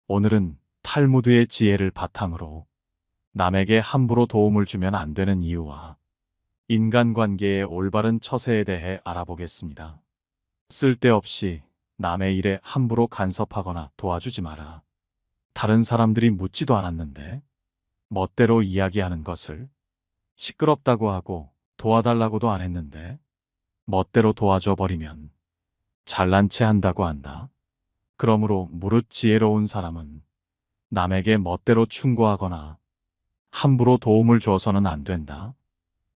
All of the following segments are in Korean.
오늘은 탈무드의 지혜를 바탕으로 남에게 함부로 도움을 주면 안 되는 이유와 인간관계의 올바른 처세에 대해 알아보겠습니다. 쓸데없이 남의 일에 함부로 간섭하거나 도와주지 마라. 다른 사람들이 묻지도 않았는데 멋대로 이야기하는 것을 시끄럽다고 하고 도와달라고도 안 했는데 멋대로 도와줘 버리면 잘난 체 한다고 한다. 그러므로 무릇 지혜로운 사람은 남에게 멋대로 충고하거나 함부로 도움을 줘서는 안 된다.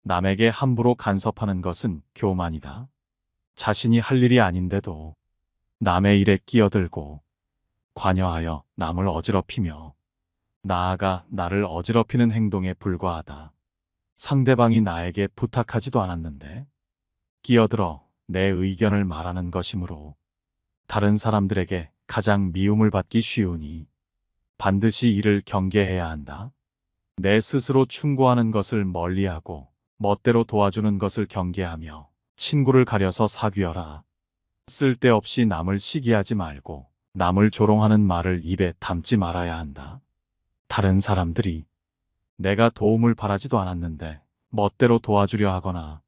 남에게 함부로 간섭하는 것은 교만이다. 자신이 할 일이 아닌데도 남의 일에 끼어들고 관여하여 남을 어지럽히며 나아가 나를 어지럽히는 행동에 불과하다. 상대방이 나에게 부탁하지도 않았는데 끼어들어 내 의견을 말하는 것이므로 다른 사람들에게 가장 미움을 받기 쉬우니 반드시 이를 경계해야 한다. 내 스스로 충고하는 것을 멀리하고 멋대로 도와주는 것을 경계하며 친구를 가려서 사귀어라. 쓸데없이 남을 시기하지 말고 남을 조롱하는 말을 입에 담지 말아야 한다. 다른 사람들이 내가 도움을 바라지도 않았는데 멋대로 도와주려 하거나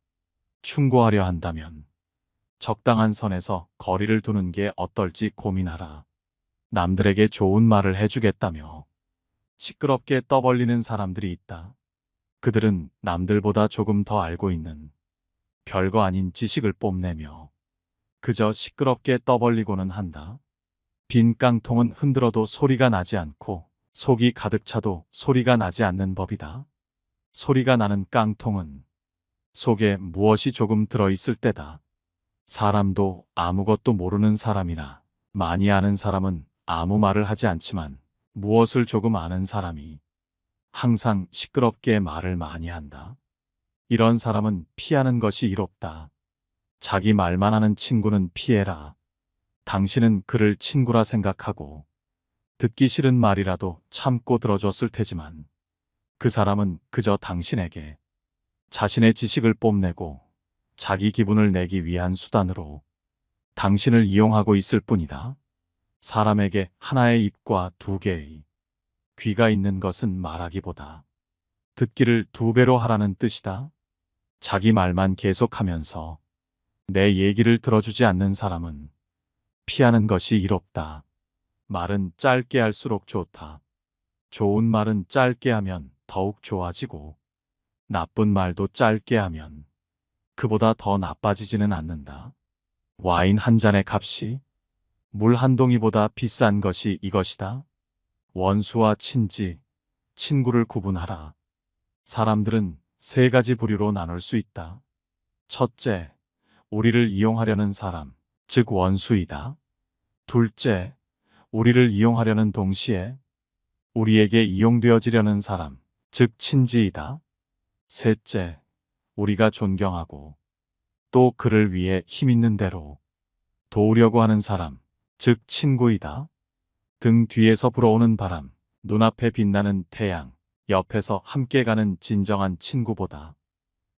충고하려 한다면 적당한 선에서 거리를 두는 게 어떨지 고민하라. 남들에게 좋은 말을 해주겠다며 시끄럽게 떠벌리는 사람들이 있다. 그들은 남들보다 조금 더 알고 있는 별거 아닌 지식을 뽐내며 그저 시끄럽게 떠벌리고는 한다. 빈 깡통은 흔들어도 소리가 나지 않고 속이 가득 차도 소리가 나지 않는 법이다. 소리가 나는 깡통은 속에 무엇이 조금 들어있을 때다. 사람도 아무것도 모르는 사람이나 많이 아는 사람은 아무 말을 하지 않지만 무엇을 조금 아는 사람이 항상 시끄럽게 말을 많이 한다. 이런 사람은 피하는 것이 이롭다. 자기 말만 하는 친구는 피해라. 당신은 그를 친구라 생각하고 듣기 싫은 말이라도 참고 들어줬을 테지만 그 사람은 그저 당신에게 자신의 지식을 뽐내고 자기 기분을 내기 위한 수단으로 당신을 이용하고 있을 뿐이다. 사람에게 하나의 입과 두 개의 귀가 있는 것은 말하기보다 듣기를 두 배로 하라는 뜻이다. 자기 말만 계속하면서 내 얘기를 들어주지 않는 사람은 피하는 것이 이롭다. 말은 짧게 할수록 좋다. 좋은 말은 짧게 하면 더욱 좋아지고 나쁜 말도 짧게 하면 그보다 더 나빠지지는 않는다. 와인 한 잔의 값이 물 한 동이보다 비싼 것이 이것이다. 원수와 친지, 친구를 구분하라. 사람들은 세 가지 부류로 나눌 수 있다. 첫째, 우리를 이용하려는 사람, 즉 원수이다. 둘째, 우리를 이용하려는 동시에 우리에게 이용되어지려는 사람, 즉 친지이다. 셋째, 우리가 존경하고 또 그를 위해 힘있는 대로 도우려고 하는 사람, 즉 친구이다. 등 뒤에서 불어오는 바람, 눈앞에 빛나는 태양, 옆에서 함께 가는 진정한 친구보다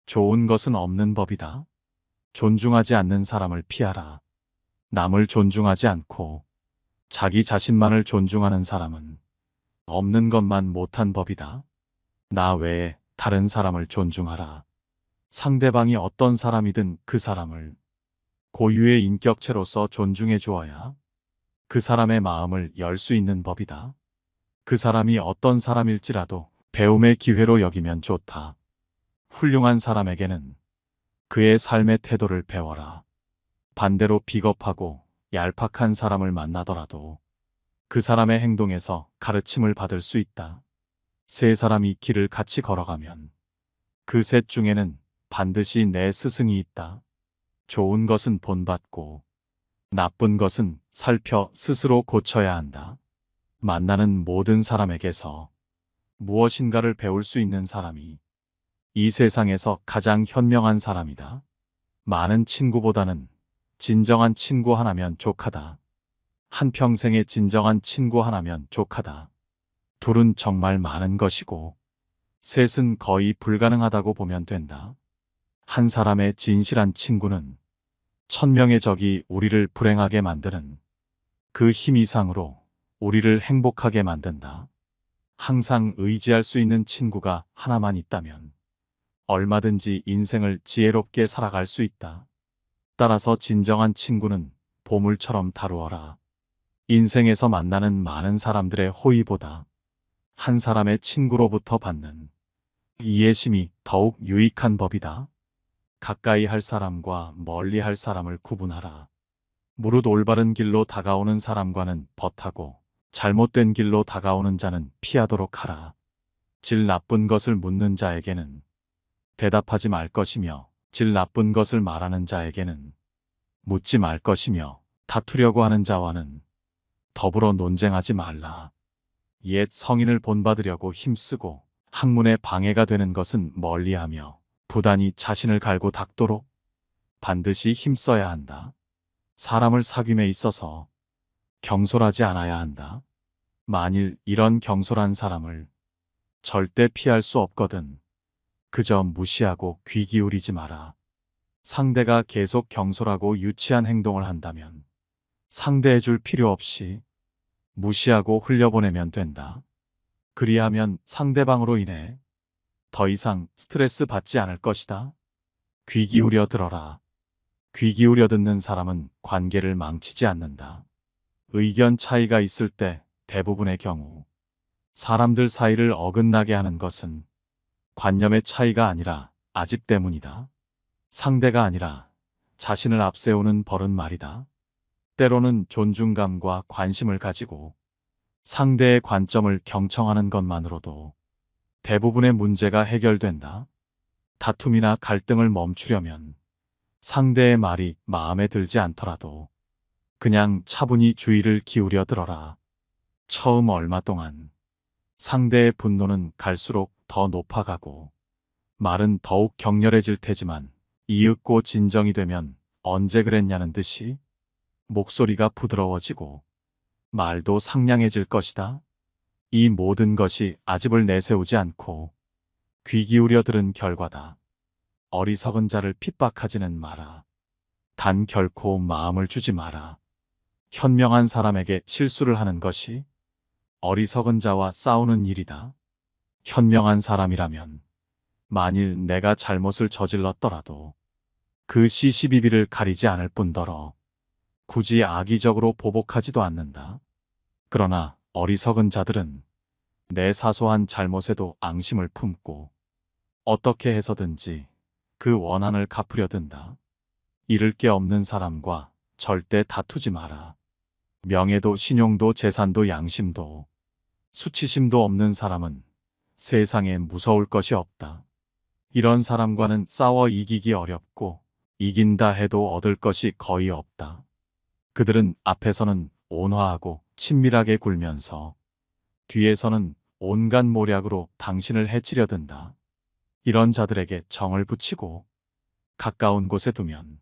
좋은 것은 없는 법이다. 존중하지 않는 사람을 피하라. 남을 존중하지 않고 자기 자신만을 존중하는 사람은 없는 것만 못한 법이다. 나 외에 다른 사람을 존중하라. 상대방이 어떤 사람이든 그 사람을 고유의 인격체로서 존중해 주어야 그 사람의 마음을 열 수 있는 법이다. 그 사람이 어떤 사람일지라도 배움의 기회로 여기면 좋다. 훌륭한 사람에게는 그의 삶의 태도를 배워라. 반대로 비겁하고 얄팍한 사람을 만나더라도 그 사람의 행동에서 가르침을 받을 수 있다. 세 사람이 길을 같이 걸어가면 그 셋 중에는 반드시 내 스승이 있다. 좋은 것은 본받고 나쁜 것은 살펴 스스로 고쳐야 한다. 만나는 모든 사람에게서 무엇인가를 배울 수 있는 사람이 이 세상에서 가장 현명한 사람이다. 많은 친구보다는 진정한 친구 하나면 족하다. 한평생의 진정한 친구 하나면 족하다. 둘은 정말 많은 것이고 셋은 거의 불가능하다고 보면 된다. 한 사람의 진실한 친구는 1000명의 적이 우리를 불행하게 만드는 그 힘 이상으로 우리를 행복하게 만든다. 항상 의지할 수 있는 친구가 하나만 있다면 얼마든지 인생을 지혜롭게 살아갈 수 있다. 따라서 진정한 친구는 보물처럼 다루어라. 인생에서 만나는 많은 사람들의 호의보다 한 사람의 친구로부터 받는 이해심이 더욱 유익한 법이다. 가까이 할 사람과 멀리 할 사람을 구분하라. 무릇 올바른 길로 다가오는 사람과는 벗하고 잘못된 길로 다가오는 자는 피하도록 하라. 질 나쁜 것을 묻는 자에게는 대답하지 말 것이며 질 나쁜 것을 말하는 자에게는 묻지 말 것이며 다투려고 하는 자와는 더불어 논쟁하지 말라. 옛 성인을 본받으려고 힘쓰고 학문에 방해가 되는 것은 멀리하며 부단히 자신을 갈고 닦도록 반드시 힘써야 한다. 사람을 사귐에 있어서 경솔하지 않아야 한다. 만일 이런 경솔한 사람을 절대 피할 수 없거든 그저 무시하고 귀 기울이지 마라. 상대가 계속 경솔하고 유치한 행동을 한다면 상대해줄 필요 없이 무시하고 흘려보내면 된다. 그리하면 상대방으로 인해 더 이상 스트레스 받지 않을 것이다. 귀 기울여 들어라. 귀 기울여 듣는 사람은 관계를 망치지 않는다. 의견 차이가 있을 때 대부분의 경우 사람들 사이를 어긋나게 하는 것은 관념의 차이가 아니라 아집 때문이다. 상대가 아니라 자신을 앞세우는 버릇 말이다. 때로는 존중감과 관심을 가지고 상대의 관점을 경청하는 것만으로도 대부분의 문제가 해결된다. 다툼이나 갈등을 멈추려면 상대의 말이 마음에 들지 않더라도 그냥 차분히 주의를 기울여 들어라. 처음 얼마 동안 상대의 분노는 갈수록 더 높아가고 말은 더욱 격렬해질 테지만 이윽고 진정이 되면 언제 그랬냐는 듯이 목소리가 부드러워지고 말도 상냥해질 것이다. 이 모든 것이 아집을 내세우지 않고 귀 기울여 들은 결과다. 어리석은 자를 핍박하지는 마라. 단 결코 마음을 주지 마라. 현명한 사람에게 실수를 하는 것이 어리석은 자와 싸우는 일이다. 현명한 사람이라면 만일 내가 잘못을 저질렀더라도 그 시시비비를 가리지 않을 뿐더러 굳이 악의적으로 보복하지도 않는다. 그러나 어리석은 자들은 내 사소한 잘못에도 앙심을 품고 어떻게 해서든지 그 원한을 갚으려 든다. 잃을 게 없는 사람과 절대 다투지 마라. 명예도 신용도 재산도 양심도 수치심도 없는 사람은 세상에 무서울 것이 없다. 이런 사람과는 싸워 이기기 어렵고 이긴다 해도 얻을 것이 거의 없다. 그들은 앞에서는 온화하고 친밀하게 굴면서 뒤에서는 온갖 모략으로 당신을 해치려 든다. 이런 자들에게 정을 붙이고 가까운 곳에 두면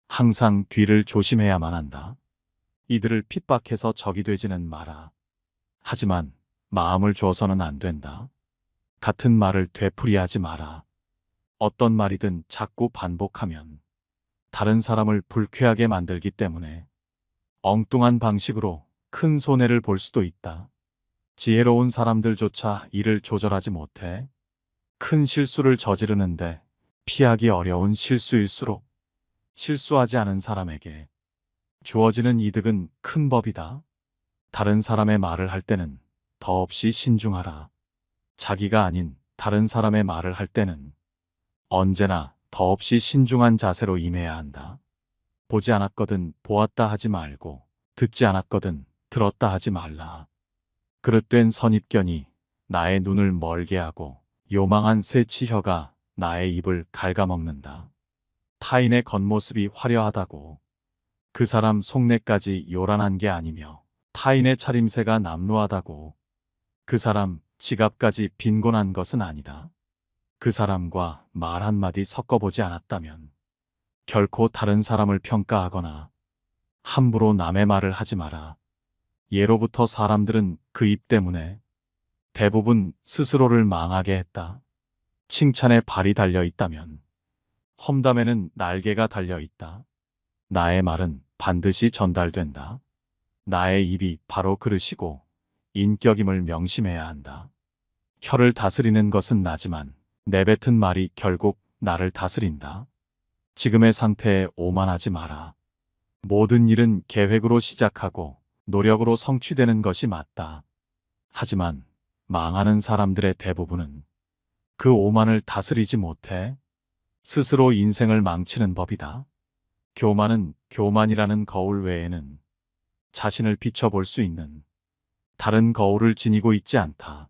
항상 뒤를 조심해야만 한다. 이들을 핍박해서 적이 되지는 마라. 하지만 마음을 줘서는 안 된다. 같은 말을 되풀이하지 마라. 어떤 말이든 자꾸 반복하면 다른 사람을 불쾌하게 만들기 때문에 엉뚱한 방식으로 큰 손해를 볼 수도 있다. 지혜로운 사람들조차 이를 조절하지 못해 큰 실수를 저지르는데 피하기 어려운 실수일수록 실수하지 않은 사람에게 주어지는 이득은 큰 법이다. 다른 사람의 말을 할 때는 더없이 신중하라. 자기가 아닌 다른 사람의 말을 할 때는 언제나 더없이 신중한 자세로 임해야 한다. 보지 않았거든 보았다 하지 말고 듣지 않았거든 들었다 하지 말라. 그릇된 선입견이 나의 눈을 멀게 하고 요망한 새치혀가 나의 입을 갉아먹는다. 타인의 겉모습이 화려하다고 그 사람 속내까지 요란한 게 아니며 타인의 차림새가 남루하다고 그 사람 지갑까지 빈곤한 것은 아니다. 그 사람과 말 한마디 섞어보지 않았다면 결코 다른 사람을 평가하거나 함부로 남의 말을 하지 마라. 예로부터 사람들은 그 입 때문에 대부분 스스로를 망하게 했다. 칭찬에 발이 달려 있다면 험담에는 날개가 달려 있다. 나의 말은 반드시 전달된다. 나의 입이 바로 그릇이고 인격임을 명심해야 한다. 혀를 다스리는 것은 나지만 내뱉은 말이 결국 나를 다스린다. 지금의 상태에 오만하지 마라. 모든 일은 계획으로 시작하고 노력으로 성취되는 것이 맞다. 하지만 망하는 사람들의 대부분은 그 오만을 다스리지 못해 스스로 인생을 망치는 법이다. 교만은 교만이라는 거울 외에는 자신을 비춰볼 수 있는 다른 거울을 지니고 있지 않다.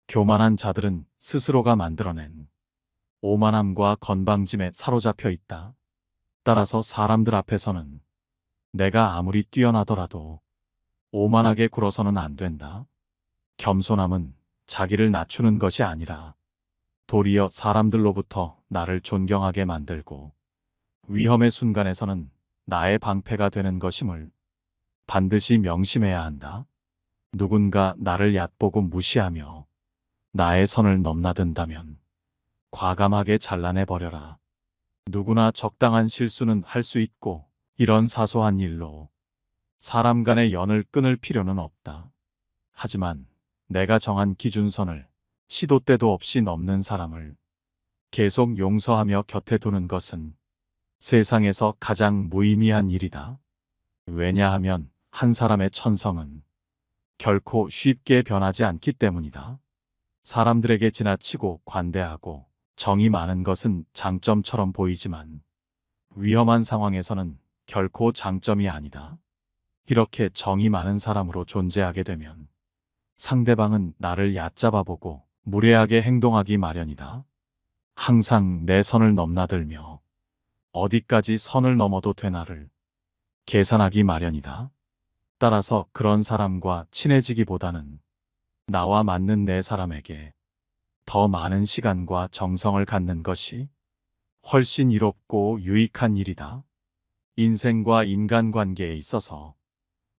교만한 자들은 스스로가 만들어낸 오만함과 건방짐에 사로잡혀 있다. 따라서 사람들 앞에서는 내가 아무리 뛰어나더라도 오만하게 굴어서는 안 된다. 겸손함은 자기를 낮추는 것이 아니라 도리어 사람들로부터 나를 존경하게 만들고 위험의 순간에서는 나의 방패가 되는 것임을 반드시 명심해야 한다. 누군가 나를 얕보고 무시하며 나의 선을 넘나든다면 과감하게 잘라내버려라. 누구나 적당한 실수는 할 수 있고 이런 사소한 일로 사람 간의 연을 끊을 필요는 없다. 하지만 내가 정한 기준선을 시도 때도 없이 넘는 사람을 계속 용서하며 곁에 두는 것은 세상에서 가장 무의미한 일이다. 왜냐하면 한 사람의 천성은 결코 쉽게 변하지 않기 때문이다. 사람들에게 지나치고 관대하고 정이 많은 것은 장점처럼 보이지만 위험한 상황에서는 결코 장점이 아니다. 이렇게 정이 많은 사람으로 존재하게 되면 상대방은 나를 얕잡아보고 무례하게 행동하기 마련이다. 항상 내 선을 넘나들며 어디까지 선을 넘어도 되나를 계산하기 마련이다. 따라서 그런 사람과 친해지기보다는 나와 맞는 내 사람에게 더 많은 시간과 정성을 갖는 것이 훨씬 이롭고 유익한 일이다. 인생과 인간관계에 있어서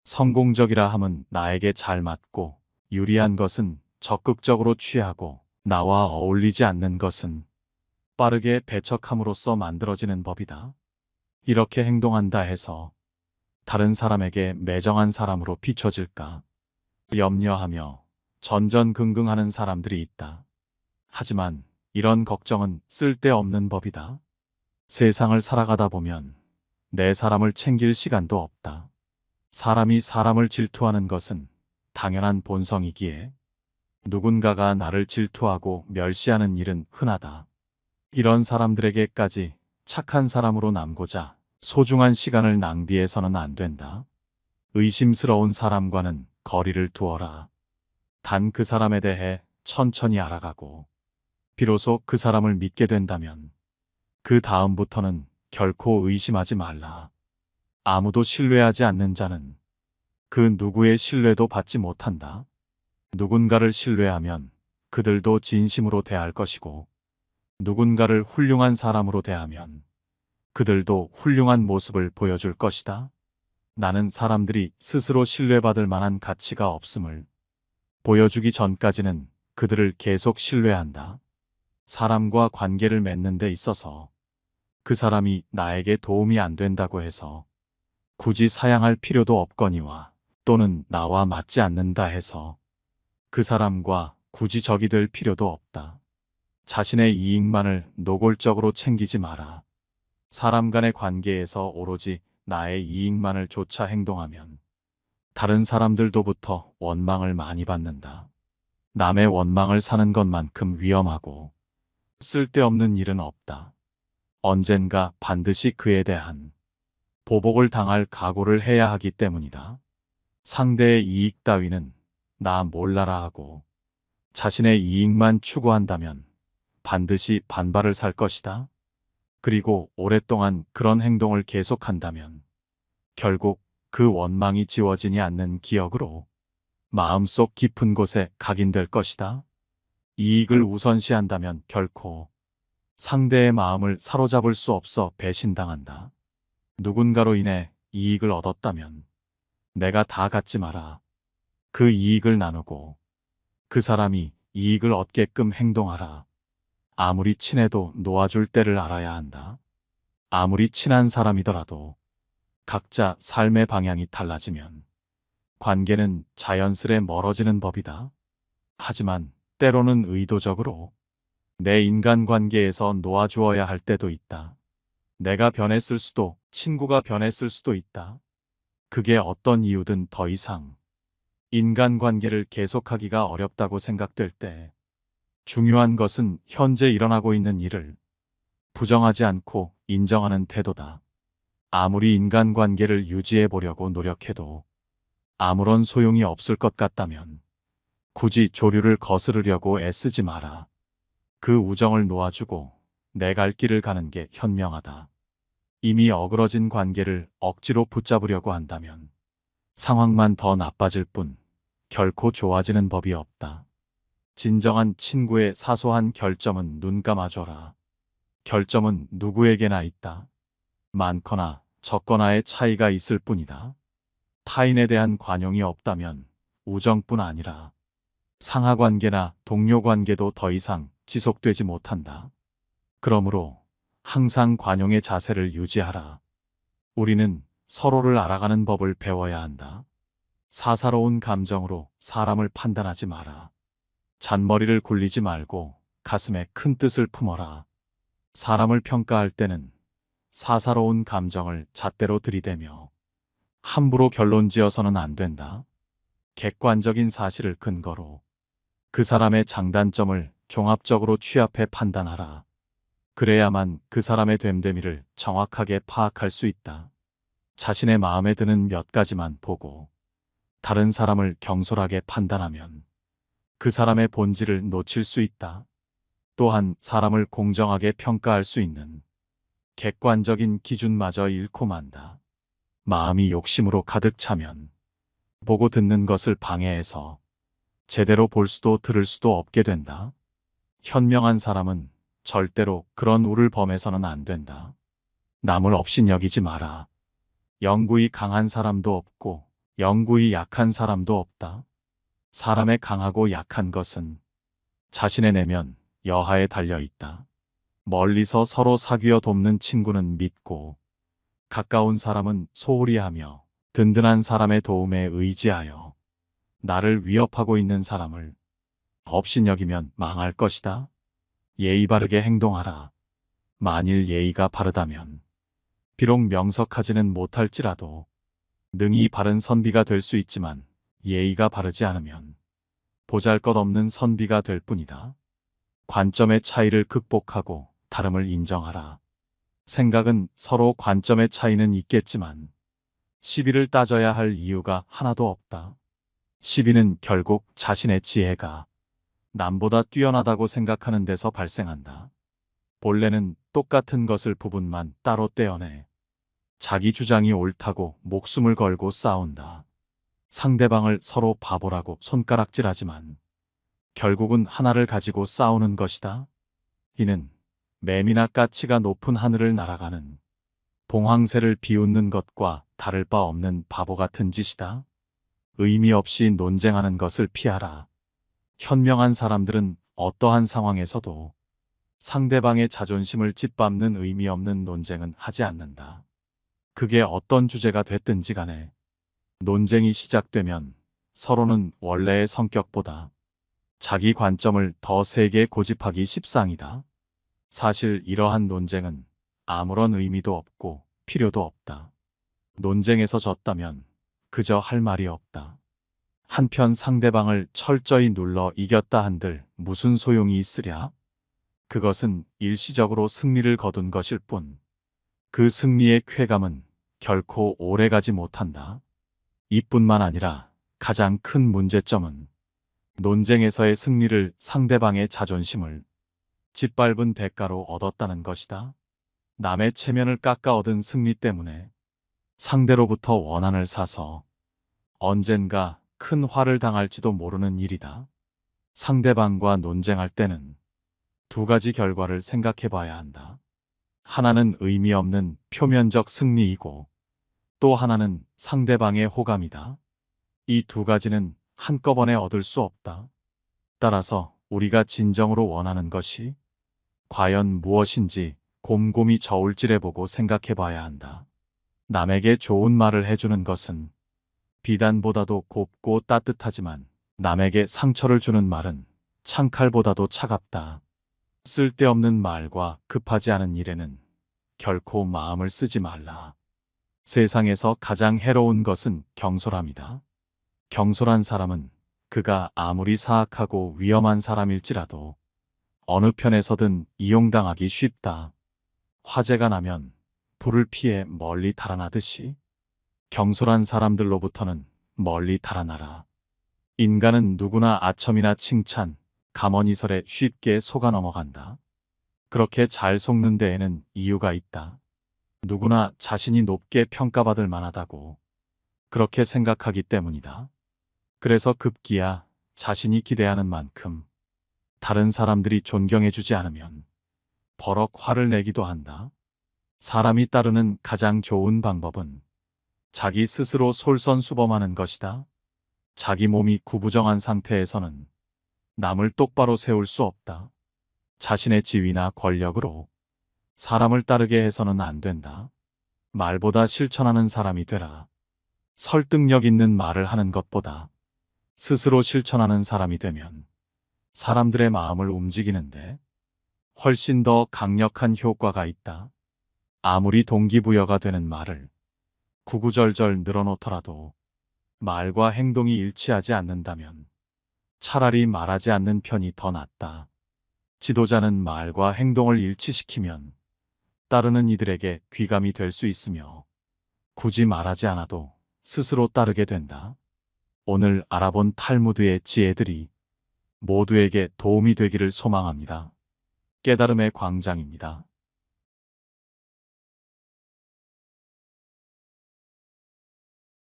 성공적이라 함은 나에게 잘 맞고 유리한 것은 적극적으로 취하고 나와 어울리지 않는 것은 빠르게 배척함으로써 만들어지는 법이다. 이렇게 행동한다 해서 다른 사람에게 매정한 사람으로 비춰질까 염려하며 전전긍긍하는 사람들이 있다. 하지만 이런 걱정은 쓸데없는 법이다. 세상을 살아가다 보면 내 사람을 챙길 시간도 없다. 사람이 사람을 질투하는 것은 당연한 본성이기에 누군가가 나를 질투하고 멸시하는 일은 흔하다. 이런 사람들에게까지 착한 사람으로 남고자 소중한 시간을 낭비해서는 안 된다. 의심스러운 사람과는 거리를 두어라. 단 그 사람에 대해 천천히 알아가고 비로소 그 사람을 믿게 된다면 그 다음부터는 결코 의심하지 말라. 아무도 신뢰하지 않는 자는 그 누구의 신뢰도 받지 못한다. 누군가를 신뢰하면 그들도 진심으로 대할 것이고 누군가를 훌륭한 사람으로 대하면 그들도 훌륭한 모습을 보여줄 것이다. 나는 사람들이 스스로 신뢰받을 만한 가치가 없음을 보여주기 전까지는 그들을 계속 신뢰한다. 사람과 관계를 맺는 데 있어서 그 사람이 나에게 도움이 안 된다고 해서 굳이 사양할 필요도 없거니와 또는 나와 맞지 않는다 해서 그 사람과 굳이 적이 될 필요도 없다. 자신의 이익만을 노골적으로 챙기지 마라. 사람 간의 관계에서 오로지 나의 이익만을 좇아 행동하면 다른 사람들로부터 원망을 많이 받는다. 남의 원망을 사는 것만큼 위험하고 쓸데없는 일은 없다. 언젠가 반드시 그에 대한 보복을 당할 각오를 해야 하기 때문이다. 상대의 이익 따위는 나 몰라라 하고 자신의 이익만 추구한다면 반드시 반발을 살 것이다. 그리고 오랫동안 그런 행동을 계속한다면 결국 그 원망이 지워지지 않는 기억으로 마음속 깊은 곳에 각인될 것이다. 이익을 우선시한다면 결코 상대의 마음을 사로잡을 수 없어 배신당한다. 누군가로 인해 이익을 얻었다면 내가 다 갖지 마라. 그 이익을 나누고 그 사람이 이익을 얻게끔 행동하라. 아무리 친해도 놓아줄 때를 알아야 한다. 아무리 친한 사람이더라도 각자 삶의 방향이 달라지면 관계는 자연스레 멀어지는 법이다. 하지만 때로는 의도적으로 내 인간관계에서 놓아주어야 할 때도 있다. 내가 변했을 수도, 친구가 변했을 수도 있다. 그게 어떤 이유든 더 이상 인간관계를 계속하기가 어렵다고 생각될 때 중요한 것은 현재 일어나고 있는 일을 부정하지 않고 인정하는 태도다. 아무리 인간관계를 유지해 보려고 노력해도 아무런 소용이 없을 것 같다면 굳이 조류를 거스르려고 애쓰지 마라. 그 우정을 놓아주고 내 갈 길을 가는 게 현명하다. 이미 어그러진 관계를 억지로 붙잡으려고 한다면 상황만 더 나빠질 뿐 결코 좋아지는 법이 없다. 진정한 친구의 사소한 결점은 눈 감아줘라. 결점은 누구에게나 있다. 많거나 적거나의 차이가 있을 뿐이다. 타인에 대한 관용이 없다면 우정뿐 아니라 상하관계나 동료관계도 더 이상 지속되지 못한다. 그러므로 항상 관용의 자세를 유지하라. 우리는 서로를 알아가는 법을 배워야 한다. 사사로운 감정으로 사람을 판단하지 마라. 잔머리를 굴리지 말고 가슴에 큰 뜻을 품어라. 사람을 평가할 때는 사사로운 감정을 잣대로 들이대며 함부로 결론 지어서는 안 된다. 객관적인 사실을 근거로 그 사람의 장단점을 종합적으로 취합해 판단하라. 그래야만 그 사람의 됨됨이를 정확하게 파악할 수 있다. 자신의 마음에 드는 몇 가지만 보고 다른 사람을 경솔하게 판단하면 그 사람의 본질을 놓칠 수 있다. 또한 사람을 공정하게 평가할 수 있는 객관적인 기준마저 잃고 만다. 마음이 욕심으로 가득 차면 보고 듣는 것을 방해해서 제대로 볼 수도 들을 수도 없게 된다. 현명한 사람은 절대로 그런 우를 범해서는 안 된다. 남을 업신여기지 마라. 영구히 강한 사람도 없고 영구히 약한 사람도 없다. 사람의 강하고 약한 것은 자신의 내면 여하에 달려 있다. 멀리서 서로 사귀어 돕는 친구는 믿고 가까운 사람은 소홀히 하며 든든한 사람의 도움에 의지하여 나를 위협하고 있는 사람을 업신여기면 망할 것이다. 예의 바르게 행동하라. 만일 예의가 바르다면 비록 명석하지는 못할지라도 능히 바른 선비가 될 수 있지만 예의가 바르지 않으면 보잘것없는 선비가 될 뿐이다. 관점의 차이를 극복하고 다름을 인정하라. 생각은 서로 관점의 차이는 있겠지만 시비를 따져야 할 이유가 하나도 없다. 시비는 결국 자신의 지혜가 남보다 뛰어나다고 생각하는 데서 발생한다. 본래는 똑같은 것을 부분만 따로 떼어내 자기 주장이 옳다고 목숨을 걸고 싸운다. 상대방을 서로 바보라고 손가락질하지만 결국은 하나를 가지고 싸우는 것이다. 이는 매미나 까치가 높은 하늘을 날아가는 봉황새를 비웃는 것과 다를 바 없는 바보 같은 짓이다. 의미 없이 논쟁하는 것을 피하라. 현명한 사람들은 어떠한 상황에서도 상대방의 자존심을 짓밟는 의미 없는 논쟁은 하지 않는다. 그게 어떤 주제가 됐든지 간에 논쟁이 시작되면 서로는 원래의 성격보다 자기 관점을 더 세게 고집하기 십상이다. 사실 이러한 논쟁은 아무런 의미도 없고 필요도 없다. 논쟁에서 졌다면 그저 할 말이 없다. 한편 상대방을 철저히 눌러 이겼다 한들 무슨 소용이 있으랴? 그것은 일시적으로 승리를 거둔 것일 뿐 그 승리의 쾌감은 결코 오래가지 못한다. 이뿐만 아니라 가장 큰 문제점은 논쟁에서의 승리를 상대방의 자존심을 짓밟은 대가로 얻었다는 것이다. 남의 체면을 깎아 얻은 승리 때문에 상대로부터 원한을 사서 언젠가 큰 화를 당할지도 모르는 일이다. 상대방과 논쟁할 때는 두 가지 결과를 생각해 봐야 한다. 하나는 의미 없는 표면적 승리이고 또 하나는 상대방의 호감이다. 이 두 가지는 한꺼번에 얻을 수 없다. 따라서 우리가 진정으로 원하는 것이 과연 무엇인지 곰곰이 저울질해보고 생각해 봐야 한다. 남에게 좋은 말을 해주는 것은 비단보다도 곱고 따뜻하지만 남에게 상처를 주는 말은 창칼보다도 차갑다. 쓸데없는 말과 급하지 않은 일에는 결코 마음을 쓰지 말라. 세상에서 가장 해로운 것은 경솔함이다. 경솔한 사람은 그가 아무리 사악하고 위험한 사람일지라도 어느 편에서든 이용당하기 쉽다. 화재가 나면 불을 피해 멀리 달아나듯이 경솔한 사람들로부터는 멀리 달아나라. 인간은 누구나 아첨이나 칭찬, 감언이설에 쉽게 속아 넘어간다. 그렇게 잘 속는 데에는 이유가 있다. 누구나 자신이 높게 평가받을 만하다고 그렇게 생각하기 때문이다. 그래서 급기야 자신이 기대하는 만큼 다른 사람들이 존경해주지 않으면 버럭 화를 내기도 한다. 사람이 따르는 가장 좋은 방법은 자기 스스로 솔선수범하는 것이다. 자기 몸이 구부정한 상태에서는 남을 똑바로 세울 수 없다. 자신의 지위나 권력으로 사람을 따르게 해서는 안 된다. 말보다 실천하는 사람이 되라. 설득력 있는 말을 하는 것보다 스스로 실천하는 사람이 되면 사람들의 마음을 움직이는데 훨씬 더 강력한 효과가 있다. 아무리 동기부여가 되는 말을 구구절절 늘어놓더라도 말과 행동이 일치하지 않는다면 차라리 말하지 않는 편이 더 낫다. 지도자는 말과 행동을 일치시키면 따르는 이들에게 귀감이 될 수 있으며 굳이 말하지 않아도 스스로 따르게 된다. 오늘 알아본 탈무드의 지혜들이 모두에게 도움이 되기를 소망합니다. 깨달음의 광장입니다.